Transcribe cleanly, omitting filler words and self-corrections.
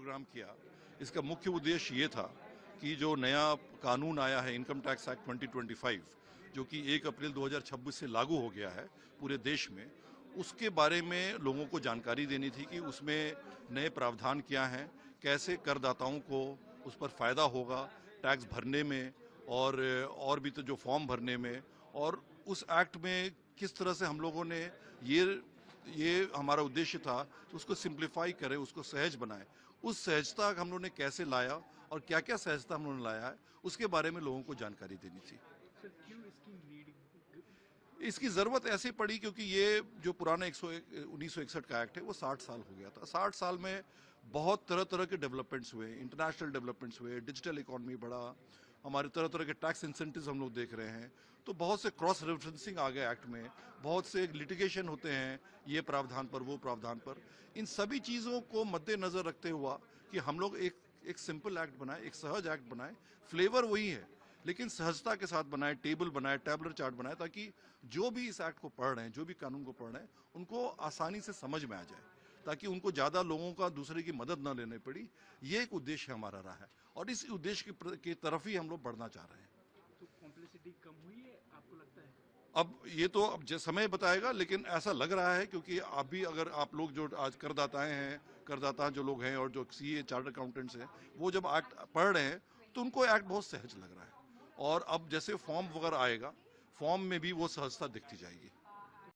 Programme किया, इसका मुख्य उद्देश्य ये था कि जो नया कानून आया है इनकम टैक्स एक्ट 2025, जो कि 1 अप्रैल 2026 से लागू हो गया है पूरे देश में, उसके बारे में लोगों को जानकारी देनी थी कि उसमें नए प्रावधान क्या हैं, कैसे करदाताओं को उस पर फायदा होगा टैक्स भरने में और भी तो जो फॉर्म भरने में, और उस एक्ट में किस तरह से हम लोगों ने ये हमारा उद्देश्य था उसको सिंप्लीफाई करें, उसको सहज बनाएं। उस सहजता हम लोगों ने कैसे लाया और क्या क्या सहजता हम लोगों ने लाया है उसके बारे में लोगों को जानकारी देनी थी। सर क्यों इसकी नीड? इसकी ज़रूरत ऐसे पड़ी क्योंकि ये जो पुराना 1961 का एक्ट है वो 60 साल हो गया था। 60 साल में बहुत तरह तरह के डेवलपमेंट्स हुए, इंटरनेशनल डेवलपमेंट्स हुए, डिजिटल इकोनॉमी बढ़ा, हमारे तरह तरह के टैक्स इंसेंटिव्स हम लोग देख रहे हैं, तो बहुत से क्रॉस रेफरेंसिंग आ गए एक्ट में, बहुत से लिटिगेशन होते हैं ये प्रावधान पर वो प्रावधान पर। इन सभी चीज़ों को मद्देनज़र रखते हुआ कि हम लोग एक सिंपल एक्ट बनाए, एक सहज एक्ट बनाए, फ्लेवर वही है लेकिन सहजता के साथ बनाए, टेबल बनाए, टैबलर चार्ट बनाए, ताकि जो भी इस एक्ट को पढ़ रहे हैं, जो भी कानून को पढ़ रहे हैं, उनको आसानी से समझ में आ जाए, ताकि उनको ज़्यादा लोगों का दूसरे की मदद न लेनी पड़ी। ये एक उद्देश्य हमारा रहा है और इस उद्देश्य की तरफ ही हम लोग बढ़ना चाह रहे हैं। तो कॉम्प्लेक्सिटी कम हुई है आपको लगता है? अब ये तो अब समय बताएगा, लेकिन ऐसा लग रहा है क्योंकि अभी अगर आप लोग जो आज करदाता जो लोग हैं और जो सीए चार्टर्ड अकाउंटेंट्स हैं, वो जब एक्ट पढ़ रहे हैं तो उनको एक्ट बहुत सहज लग रहा है, और अब जैसे फॉर्म वगैरह आएगा, फॉर्म में भी वो सहजता दिखती जाएगी।